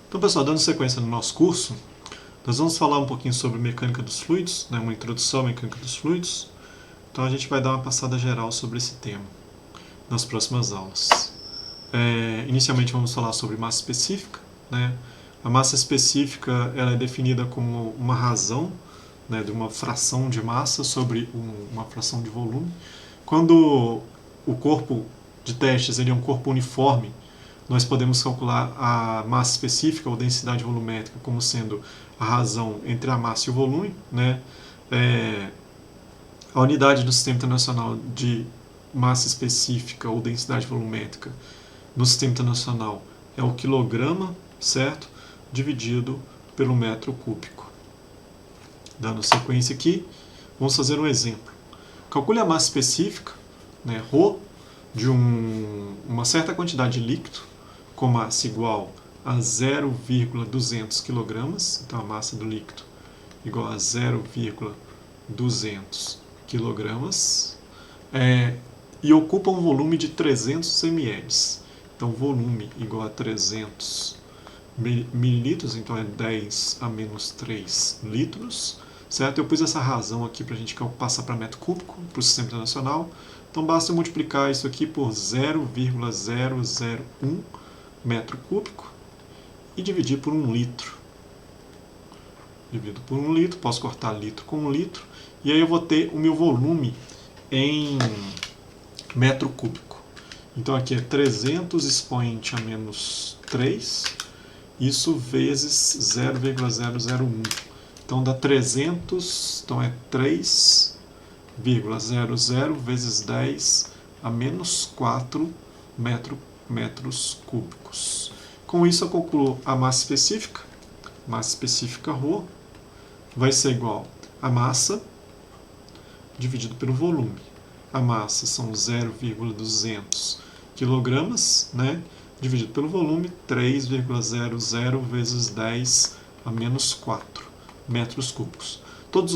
Então, pessoal, dando sequência no nosso curso, nós vamos falar um pouquinho sobre mecânica dos fluidos, né, uma introdução à mecânica dos fluidos. Então, a gente vai dar uma passada geral sobre esse tema nas próximas aulas. Inicialmente, vamos falar sobre massa específica. Né? A massa específica ela é definida como uma razão, né, de uma fração de massa sobre uma fração de volume. Quando o corpo de testes ele é um corpo uniforme, nós podemos calcular a massa específica ou densidade volumétrica como sendo a razão entre a massa e o volume. Né? A unidade do Sistema Internacional de massa específica ou densidade volumétrica no Sistema Internacional é o quilograma, certo? Dividido pelo metro cúbico. Dando sequência aqui, vamos fazer um exemplo. Calcule a massa específica, né, ρ, de uma certa quantidade de líquido, com massa igual a 0,200 kg, então a massa do líquido igual a 0,200 kg, e ocupa um volume de 300 ml. Então, volume igual a 300 mililitros, então é 10 a menos 3 litros. Certo? Eu pus essa razão aqui para a gente passar para metro cúbico, para o Sistema Internacional. Então, basta eu multiplicar isso aqui por 0,001 metro cúbico e dividir por 1 litro. Divido por 1 litro, posso cortar litro com 1 litro, e aí eu vou ter o meu volume em metro cúbico. Então aqui é 300 expoente a menos 3, isso vezes 0,001. Então dá 300, então é 3,00 vezes 10 a menos 4 metros cúbicos. Com isso eu calculo a massa específica ρ, vai ser igual a massa dividido pelo volume. A massa são 0,200 kg, né? Dividido pelo volume, 3,00 vezes 10 a menos 4 metros cúbicos. Todas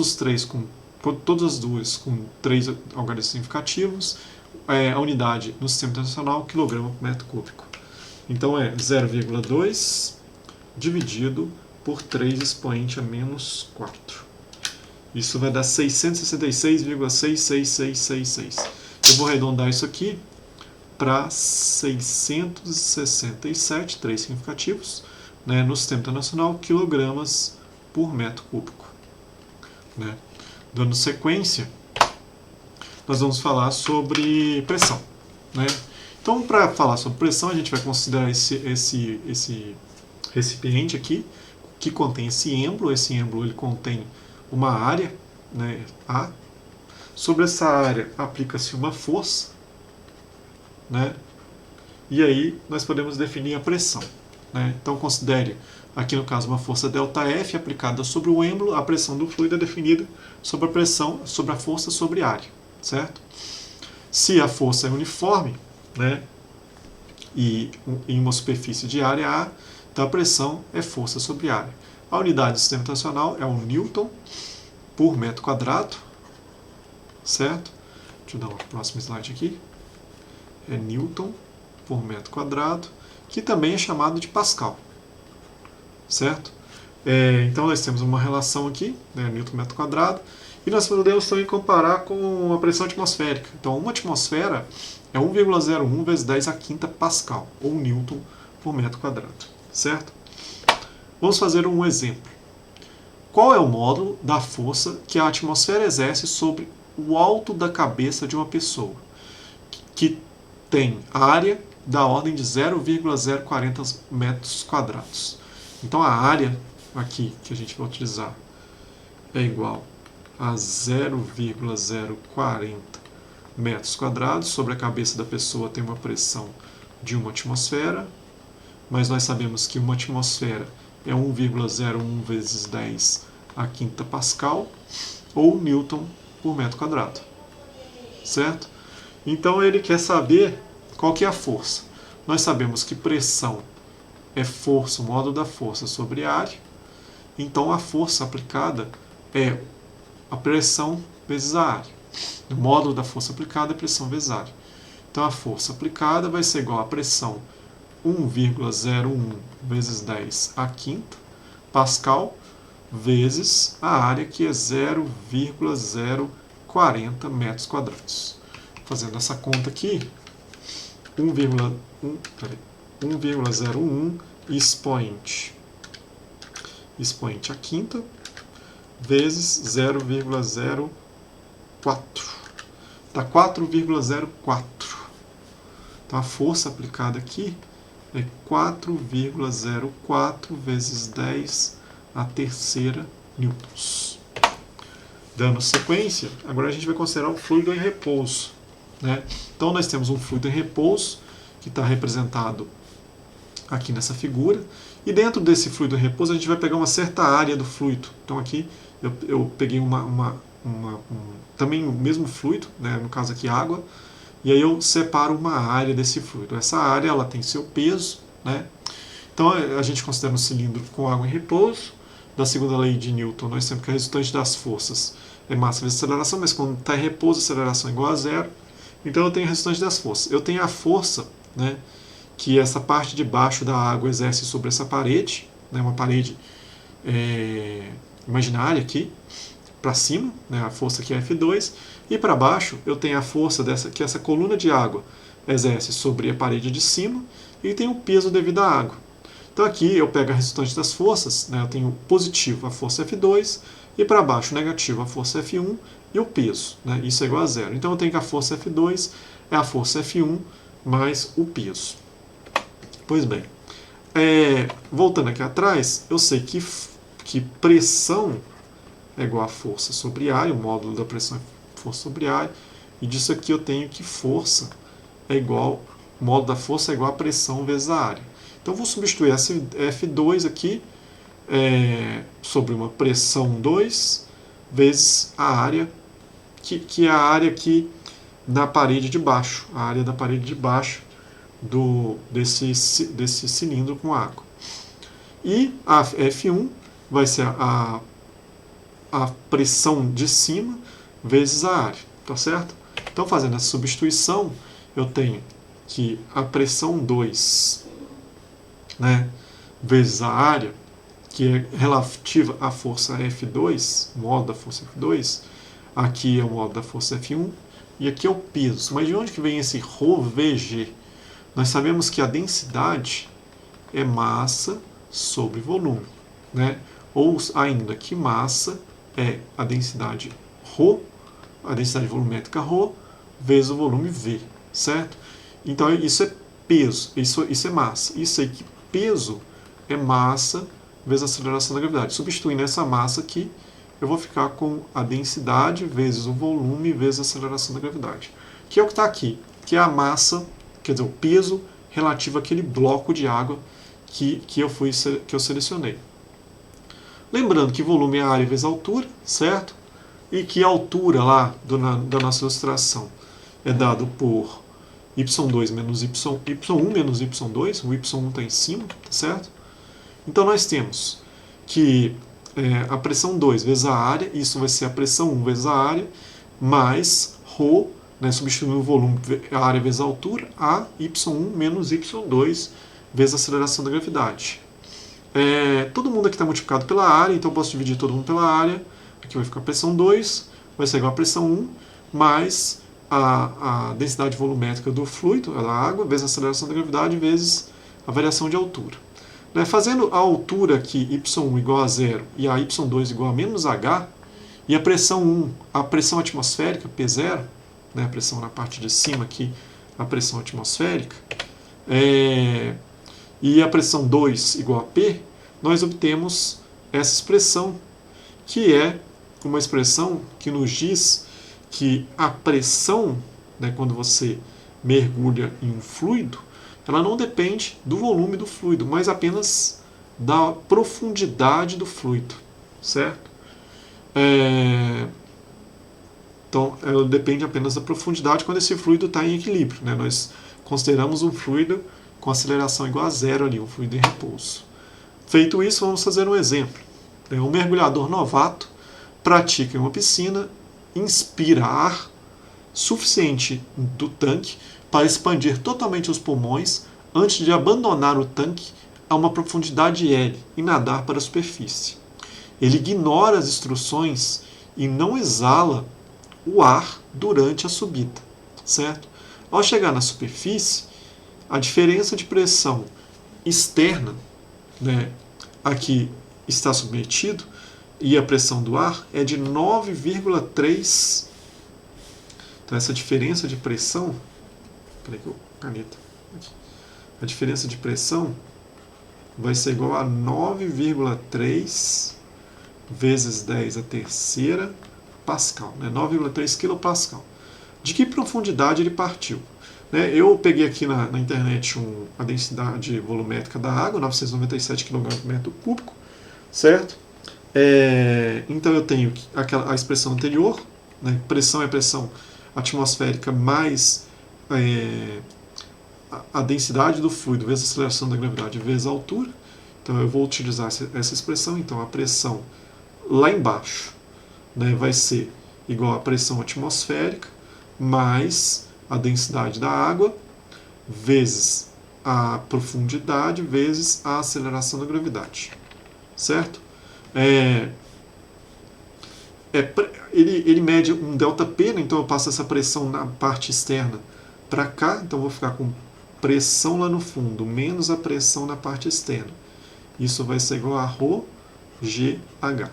as duas com 3 algarismos significativos, a unidade no Sistema Internacional, quilograma por metro cúbico. Então é 0,2 dividido por 3 expoente a menos 4. Isso vai dar 666,66666. Eu vou arredondar isso aqui para 667, 3 significativos, né, no Sistema Internacional, quilogramas por metro cúbico. Né? Dando sequência, nós vamos falar sobre pressão. Né? Então, para falar sobre pressão, a gente vai considerar esse recipiente aqui, que contém esse êmbolo. Esse êmbolo ele contém uma área, né, A. Sobre essa área aplica-se uma força, né, e aí nós podemos definir a pressão. Né? Então considere, aqui no caso, uma força ΔF aplicada sobre o êmbolo. A pressão do fluido é definida sobre a pressão, sobre a força sobre a área. Certo? Se a força é uniforme, né, e em uma superfície de área A, então a pressão é força sobre área. A unidade do Sistema Internacional é o Newton por metro quadrado, certo? Deixa eu dar o próximo slide aqui. É Newton por metro quadrado, que também é chamado de Pascal, certo? Então nós temos uma relação aqui, né, Newton por metro quadrado, e nós podemos também comparar com a pressão atmosférica. Então uma atmosfera é 1,01 vezes 10 a quinta Pascal, ou Newton por metro quadrado, certo? Vamos fazer um exemplo. Qual é o módulo da força que a atmosfera exerce sobre o alto da cabeça de uma pessoa, que tem área da ordem de 0,040 metros quadrados? Então a área aqui que a gente vai utilizar é igual a 0,040 metros quadrados. Sobre a cabeça da pessoa tem uma pressão de 1 atmosfera, mas nós sabemos que uma atmosfera é 1,01 vezes 10 a quinta Pascal, ou Newton por metro quadrado. Certo? Então ele quer saber qual que é a força. Nós sabemos que pressão é força, o módulo da força sobre a área. Então a força aplicada é a pressão vezes a área. O módulo da força aplicada é pressão vezes a área. Então a força aplicada vai ser igual à pressão 1,01 vezes 10 à quinta Pascal, vezes a área, que é 0,040 metros quadrados. Fazendo essa conta aqui, 1,01 expoente à quinta, vezes 0,04. Dá 4,04. Então a força aplicada aqui é 4,04 vezes 10 a terceira newtons. Dando sequência, agora a gente vai considerar o fluido em repouso, né? Então nós temos um fluido em repouso, que está representado aqui nessa figura, e dentro desse fluido em repouso a gente vai pegar uma certa área do fluido. Então aqui eu peguei também o mesmo fluido, né? No caso aqui água, e aí eu separo uma área desse fluido. Essa área ela tem seu peso, né? Então a gente considera um cilindro com água em repouso. Da segunda lei de Newton, nós temos que a resultante das forças é massa vezes aceleração, mas quando está em repouso, a aceleração é igual a zero. Então eu tenho a resultante das forças. Eu tenho a força, né, que essa parte de baixo da água exerce sobre essa parede, né, uma parede imaginária aqui, para cima, né, a força que é F2, e para baixo eu tenho a força que essa coluna de água exerce sobre a parede de cima, e tem o peso devido à água. Então aqui eu pego a resultante das forças, né, eu tenho positivo a força F2, e para baixo negativo a força F1 e o peso, né, isso é igual a zero. Então eu tenho que a força F2 é a força F1 mais o peso. Pois bem, voltando aqui atrás, eu sei que pressão é igual a força sobre área, o módulo da pressão é força sobre área, e disso aqui eu tenho que força é igual, o módulo da força é igual a pressão vezes a área. Então vou substituir esse F2 aqui sobre uma pressão 2 vezes a área, que é a área aqui na parede de baixo, a área da parede de baixo desse cilindro com água. E a F1 vai ser a pressão de cima vezes a área, tá certo? Então fazendo essa substituição, eu tenho que a pressão 2, né, vezes a área, que é relativa à força F2, o módulo da força F2, aqui é o módulo da força F1, e aqui é o peso. Mas de onde que vem esse ρVg? Nós sabemos que a densidade é massa sobre volume, né? Ou ainda que massa é a densidade ρ, a densidade volumétrica ρ, vezes o volume V, certo? Então isso é peso, isso é massa. Isso aí que peso é massa vezes a aceleração da gravidade. Substituindo essa massa aqui, eu vou ficar com a densidade vezes o volume vezes a aceleração da gravidade. Que é o que está aqui, que é a massa, quer dizer, o peso relativo àquele bloco de água que eu selecionei. Lembrando que volume é a área vezes a altura, certo? E que a altura lá da nossa ilustração é dado por y2 menos y1 menos y2, o y1 está em cima, tá certo? Então nós temos que a pressão 2 vezes a área, isso vai ser a pressão 1 vezes a área, mais ρ, né, substituindo o volume, a área vezes a altura, a y1 menos y2 vezes a aceleração da gravidade. Todo mundo aqui está multiplicado pela área, então eu posso dividir todo mundo pela área. Aqui vai ficar a pressão 2, vai ser igual a pressão 1, mais a densidade volumétrica do fluido, da água, vezes a aceleração da gravidade, vezes a variação de altura. Fazendo a altura aqui, y1 igual a 0 e a y2 igual a menos h, e a pressão 1, a pressão atmosférica, P0, né, a pressão na parte de cima aqui, a pressão atmosférica, e a pressão 2 igual a P, nós obtemos essa expressão, que é uma expressão que nos diz que a pressão, né, quando você mergulha em um fluido, ela não depende do volume do fluido, mas apenas da profundidade do fluido, certo? Então, ela depende apenas da profundidade quando esse fluido está em equilíbrio, né? Nós consideramos um fluido com aceleração igual a zero ali, um fluido em repouso. Feito isso, vamos fazer um exemplo. Um mergulhador novato pratica em uma piscina, inspira ar suficiente do tanque para expandir totalmente os pulmões antes de abandonar o tanque a uma profundidade L e nadar para a superfície. Ele ignora as instruções e não exala o ar durante a subida, certo? Ao chegar na superfície, a diferença de pressão externa, né, a que está submetido, e a pressão do ar é de 9,3. Então essa diferença de pressão, peraí que eu caneta aqui. A diferença de pressão vai ser igual a 9,3 vezes 10 a terceira Pascal, né? 9,3 kPa. De que profundidade ele partiu? Né? Eu peguei aqui na internet a densidade volumétrica da água, 997 kg por metro cúbico, certo? Então eu tenho a expressão anterior, né? Pressão é pressão atmosférica mais a densidade do fluido vezes a aceleração da gravidade vezes a altura. Então eu vou utilizar essa expressão. Então a pressão lá embaixo, né, vai ser igual à pressão atmosférica mais a densidade da água vezes a profundidade vezes a aceleração da gravidade, certo? Ele mede um ΔP, né? Então eu passo essa pressão na parte externa para cá, então eu vou ficar com pressão lá no fundo menos a pressão na parte externa. Isso vai ser igual a ρGH.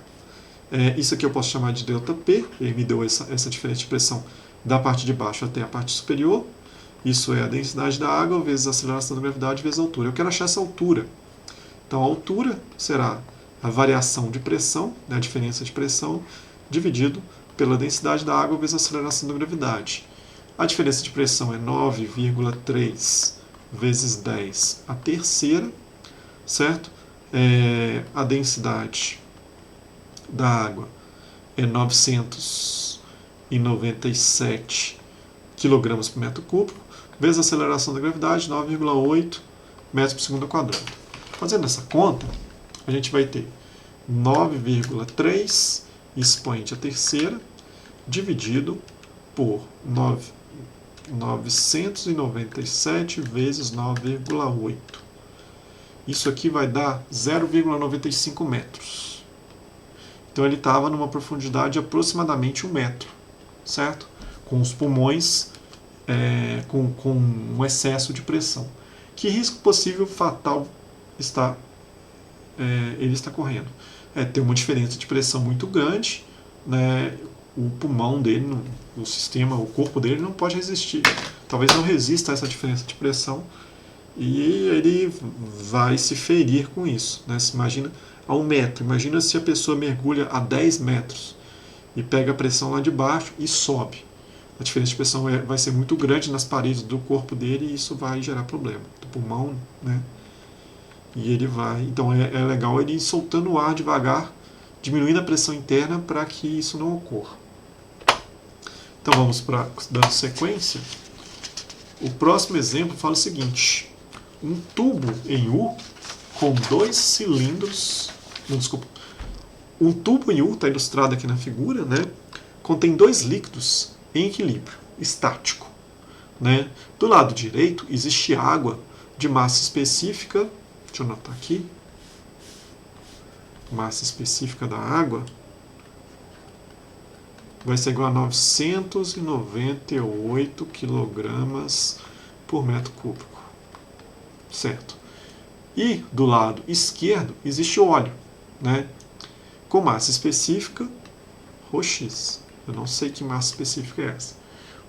Isso aqui eu posso chamar de ΔP, ele me deu essa diferença de pressão da parte de baixo até a parte superior. Isso é a densidade da água vezes a aceleração da gravidade vezes a altura. Eu quero achar essa altura. Então a altura será a variação de pressão, né, a diferença de pressão, dividido pela densidade da água vezes a aceleração da gravidade. A diferença de pressão é 9,3 vezes 10 a terceira, certo? A densidade da água é 997 kg por metro cúbico, vezes a aceleração da gravidade, 9,8 metros por segundo ao quadrado. Fazendo essa conta, a gente vai ter 9,3 expoente à terceira, dividido por 997 vezes 9,8. Isso aqui vai dar 0,95 metros. Então ele estava numa profundidade de aproximadamente 1 metro, certo? Com os pulmões com um excesso de pressão. Que risco possível fatal ele está correndo? Tem uma diferença de pressão muito grande, né? O pulmão dele, o corpo dele não pode resistir. Talvez não resista a essa diferença de pressão e ele vai se ferir com isso, né? Se imagina a 1 metro. Imagina se a pessoa mergulha a 10 metros e pega a pressão lá de baixo e sobe. A diferença de pressão vai ser muito grande nas paredes do corpo dele e isso vai gerar problema do pulmão, né? E ele vai... Então é legal ele ir soltando o ar devagar, diminuindo a pressão interna para que isso não ocorra. Então vamos para, dando sequência, o próximo exemplo fala o seguinte: um tubo em U com 2 cilindros... Não, desculpa. Um tubo em U, está ilustrado aqui na figura, né? Contém 2 líquidos em equilíbrio estático, né? Do lado direito existe água de massa específica, deixa eu anotar aqui, massa específica da água vai ser igual a 998 kg por metro cúbico, certo? E do lado esquerdo existe óleo, né? Com massa específica ρx. Eu não sei que massa específica é essa.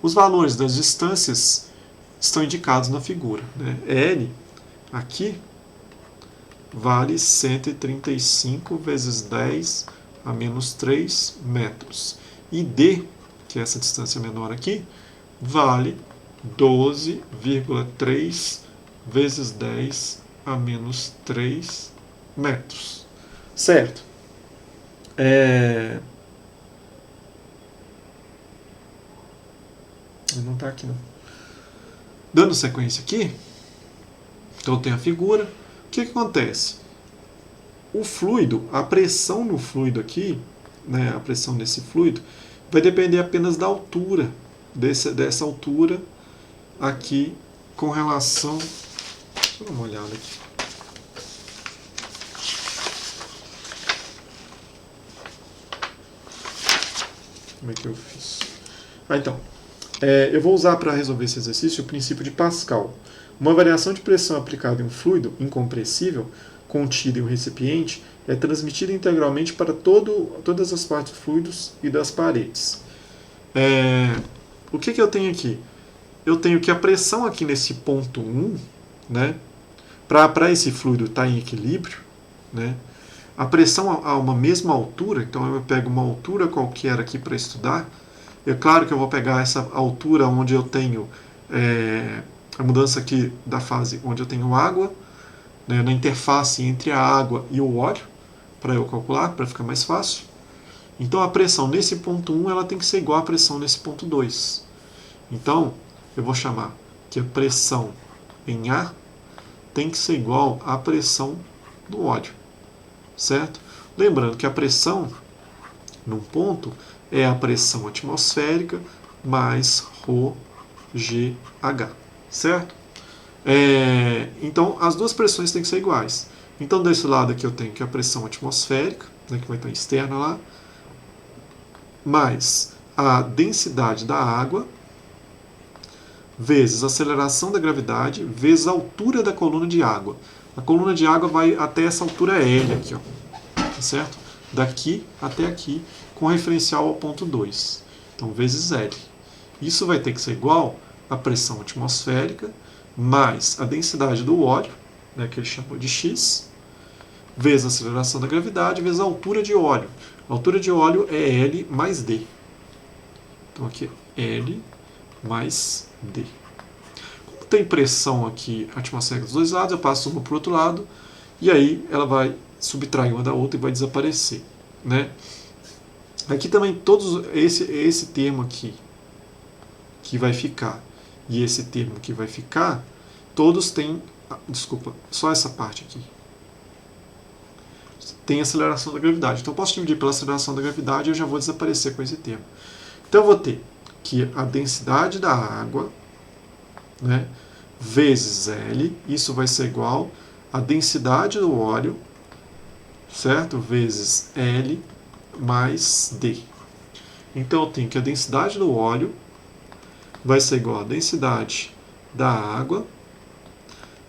Os valores das distâncias estão indicados na figura, né? L aqui vale 135 vezes 10 a menos 3 metros. E D, que é essa distância menor aqui, vale 12,3 vezes 10 a menos 3 metros. Certo? Não está aqui não. Dando sequência aqui, então tem a figura. O que acontece? O fluido, a pressão no fluido aqui, né, a pressão nesse fluido, vai depender apenas da altura, dessa altura aqui com relação Deixa eu dar uma olhada aqui. Como é que eu fiz? Então, eu vou usar para resolver esse exercício o princípio de Pascal. Uma variação de pressão aplicada em um fluido incompressível contido em um recipiente é transmitida integralmente para todas as partes dos fluidos e das paredes. O que eu tenho aqui? Eu tenho que a pressão aqui nesse ponto 1, né, para esse fluido estar em equilíbrio, né, a pressão a uma mesma altura, então eu pego uma altura qualquer aqui para estudar. É claro que eu vou pegar essa altura onde eu tenho a mudança aqui da fase onde eu tenho água, né, na interface entre a água e o óleo, para eu calcular, para ficar mais fácil. Então a pressão nesse ponto 1 ela tem que ser igual à pressão nesse ponto 2. Então eu vou chamar que a pressão em A tem que ser igual à pressão do óleo. Certo? Lembrando que a pressão num ponto é a pressão atmosférica mais ρGH, certo? Então as duas pressões têm que ser iguais. Então desse lado aqui eu tenho que a pressão atmosférica, né, que vai estar externa lá, mais a densidade da água, vezes a aceleração da gravidade, vezes a altura da coluna de água. A coluna de água vai até essa altura L aqui, ó, certo? Daqui até aqui, com referencial ao ponto 2. Então, vezes L. Isso vai ter que ser igual à pressão atmosférica mais a densidade do óleo, né, que ele chamou de X, vezes a aceleração da gravidade, vezes a altura de óleo. A altura de óleo é L mais D. Então, aqui, L mais D. Tem pressão aqui atmosférica dos dois lados, eu passo uma para o outro lado, e aí ela vai subtrair uma da outra e vai desaparecer, né? Aqui também todos esse termo aqui que vai ficar e esse termo que vai ficar, todos têm, desculpa, só essa parte aqui tem aceleração da gravidade. Então eu posso dividir pela aceleração da gravidade e eu já vou desaparecer com esse termo. Então eu vou ter que a densidade da água, né, vezes L, isso vai ser igual à densidade do óleo, certo? Vezes L mais D. Então eu tenho que a densidade do óleo vai ser igual à densidade da água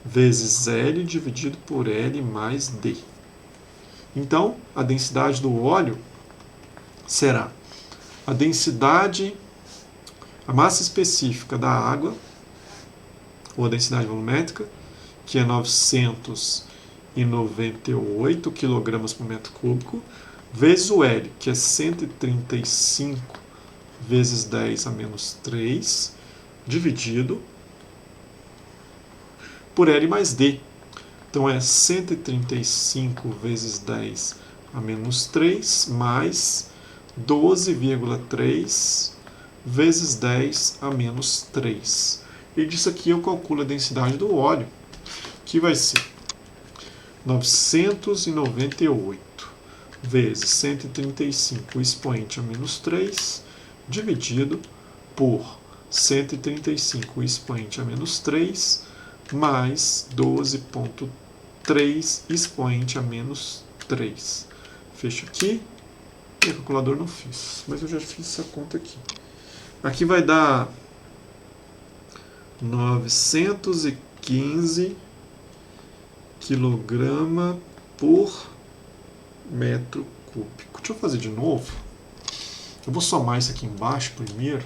vezes L dividido por L mais D. Então a densidade do óleo será a densidade, a massa específica da água, ou a densidade volumétrica, que é 998 kg por metro cúbico, vezes o L, que é 135 vezes 10 a menos 3, dividido por L mais D. Então é 135 vezes 10 a menos 3, mais 12,3 vezes 10 a menos 3. E disso aqui eu calculo a densidade do óleo, que vai ser 998 vezes 135 expoente a menos 3, dividido por 135 expoente a menos 3, mais 12,3 expoente a menos 3. Fecho aqui. E o calculador não fiz, mas eu já fiz essa conta aqui. Aqui vai dar 915 kg por metro cúbico. Deixa eu fazer de novo. Eu vou somar isso aqui embaixo primeiro.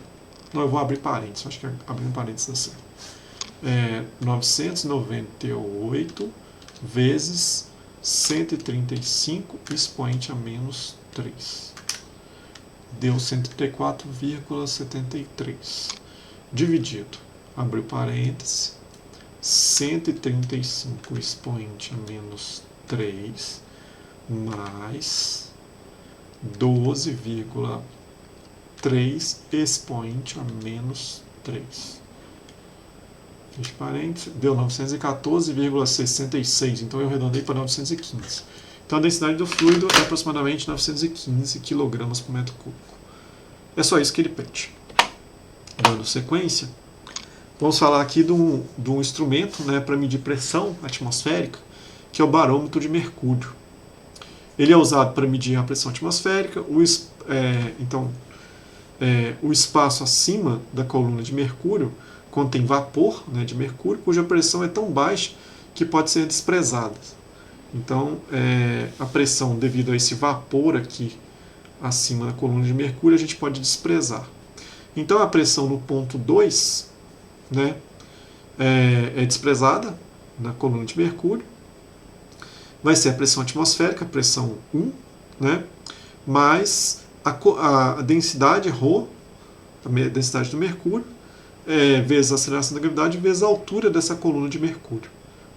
Não, eu vou abrir parênteses. Acho que abrindo parênteses dá certo. 998 vezes 135 expoente a menos 3. Deu 134,73. Dividido. Abriu parênteses. 135 expoente a menos 3 mais 12,3 expoente a menos 3. Fecha parênteses, deu 914,66, então eu arredondei para 915. Então a densidade do fluido é aproximadamente 915 kg por metro cúbico. É só isso que ele pede. Dando sequência, Vamos falar aqui de um instrumento, né, para medir pressão atmosférica, que é o barômetro de mercúrio. Ele é usado para medir a pressão atmosférica. O espaço acima da coluna de mercúrio contém vapor, né, de mercúrio, cuja pressão é tão baixa que pode ser desprezada. Então, a pressão devido a esse vapor aqui acima da coluna de mercúrio a gente pode desprezar. Então, a pressão no ponto 2, né, é desprezada na coluna de mercúrio. Vai ser a pressão atmosférica, a pressão 1, né, mais a densidade ρ, a densidade do mercúrio, vezes a aceleração da gravidade, vezes a altura dessa coluna de mercúrio.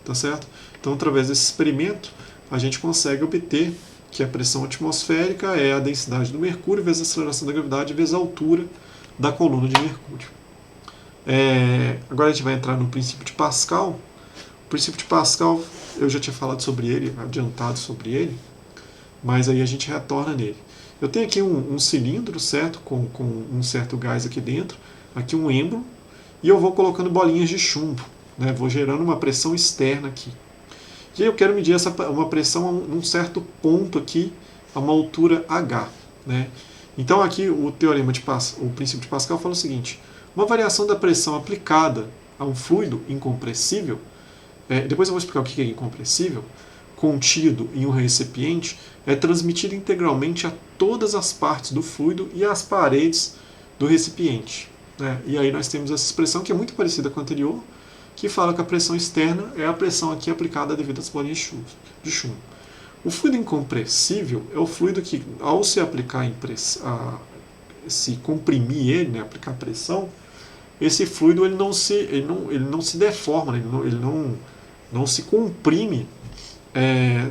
Tá certo? Então, através desse experimento, a gente consegue obter que a pressão atmosférica é a densidade do mercúrio vezes a aceleração da gravidade vezes a altura da coluna de mercúrio. Agora a gente vai entrar no princípio de Pascal. O princípio de Pascal, eu já tinha falado sobre ele, adiantado sobre ele, mas aí a gente retorna nele. Eu tenho aqui um cilindro, certo? Com um certo gás aqui dentro, aqui um êmbolo, e eu vou colocando bolinhas de chumbo, né? Vou gerando uma pressão externa aqui. E aí eu quero medir uma pressão num certo ponto aqui, a uma altura H, né? Então aqui o princípio de Pascal fala o seguinte: uma variação da pressão aplicada a um fluido incompressível, depois eu vou explicar o que é incompressível, contido em um recipiente, é transmitida integralmente a todas as partes do fluido e às paredes do recipiente, né? E aí nós temos essa expressão que é muito parecida com a anterior, que fala que a pressão externa é a pressão aqui aplicada devido às bolinhas de chumbo. O fluido incompressível é o fluido que, ao se aplicar se comprimir ele, né, aplicar pressão, esse fluido ele não se deforma, ele não se comprime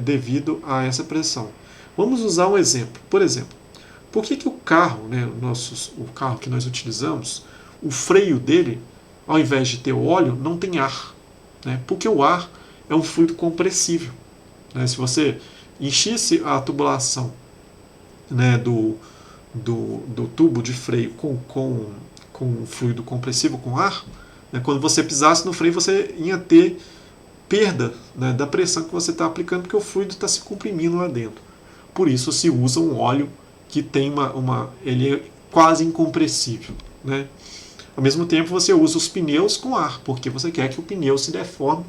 devido a essa pressão. Vamos usar um exemplo. Por exemplo, por que o carro, né, o carro que nós utilizamos, o freio dele, ao invés de ter óleo, não tem ar, né? Porque o ar é um fluido compressível, né? Se você enchesse a tubulação, né, do tubo de freio com fluido compressivo, com ar, né, quando você pisasse no freio você ia ter perda, né, da pressão que você está aplicando, porque o fluido está se comprimindo lá dentro. Por isso se usa um óleo que tem ele é quase incompressível, né? Ao mesmo tempo você usa os pneus com ar, porque você quer que o pneu se deforme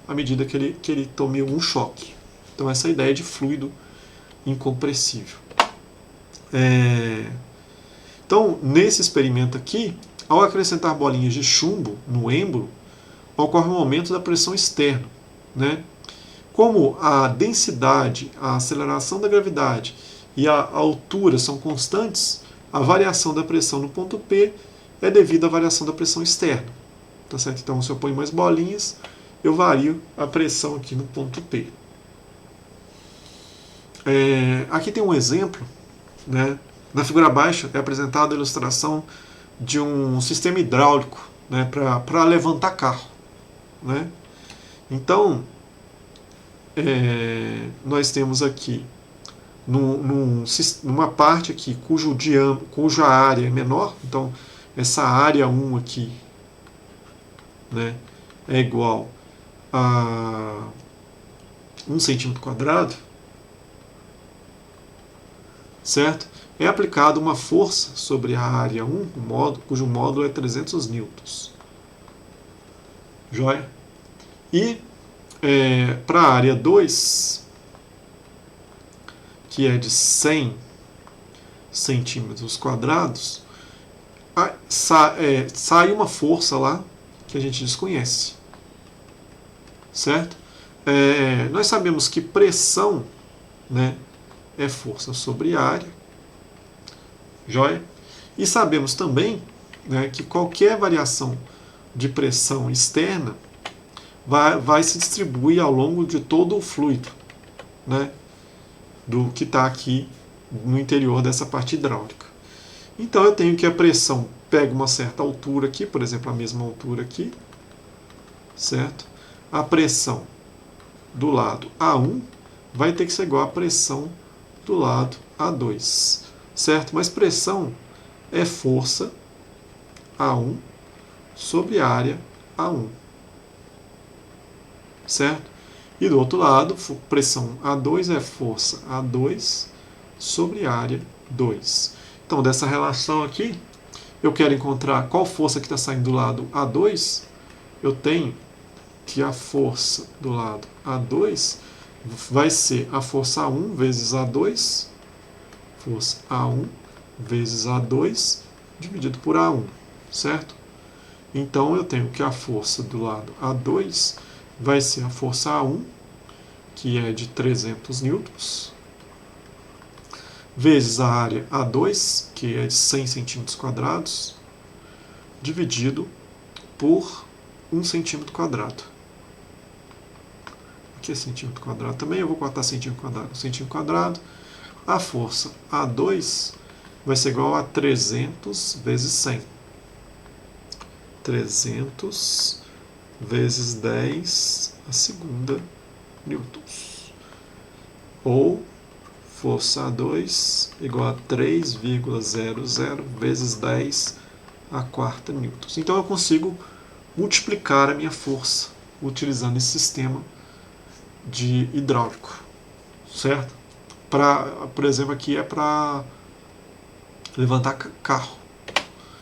à medida que ele tome um choque. Então essa é a ideia de fluido incompressível. Então, nesse experimento aqui, ao acrescentar bolinhas de chumbo no êmbolo, ocorre um aumento da pressão externa, né? Como a densidade, a aceleração da gravidade e a altura são constantes, a variação da pressão no ponto P é devido à variação da pressão externa. Tá certo? Então, se eu ponho mais bolinhas, eu vario a pressão aqui no ponto P. Aqui tem um exemplo, né? Na figura abaixo é apresentada a ilustração de um sistema hidráulico, né, para levantar carro, né? Então, nós temos aqui numa parte aqui cuja área é menor. Então essa área 1 aqui, né, é igual a 1 centímetro quadrado, certo? É aplicada uma força sobre a área 1, cujo módulo é 300 newtons. Joia? E para a área 2, que é de 100 centímetros quadrados, sai uma força lá que a gente desconhece, certo? Nós sabemos que pressão, né, é força sobre área, joia? E sabemos também, né, que qualquer variação de pressão externa vai se distribuir ao longo de todo o fluido, né, do que está aqui no interior dessa parte hidráulica. Então eu tenho que a pressão pega uma certa altura aqui, por exemplo, a mesma altura aqui, certo? A pressão do lado A1 vai ter que ser igual à pressão do lado A2, certo? Mas pressão é força A1 sobre área A1. Certo? E do outro lado, pressão A2 é força A2 sobre área 2. Então, dessa relação aqui, eu quero encontrar qual força que está saindo do lado A2. Eu tenho que a força do lado A2 vai ser a força A1 vezes A2, força A1 vezes A2, dividido por A1, certo? Então, eu tenho que a força do lado A2 vai ser a força A1, que é de 300 newtons, vezes a área A2, que é de 100 centímetros quadrados, dividido por 1 centímetro quadrado. Aqui é centímetro quadrado também, eu vou cortar centímetro quadrado. Centímetro quadrado, a força A2 vai ser igual a 300 vezes 100. 300 vezes 10 a segunda newtons. Ou força A2 igual a 3,00 vezes 10 a quarta newtons. Então eu consigo multiplicar a minha força utilizando esse sistema de hidráulico, certo? Por exemplo, aqui é para levantar carro,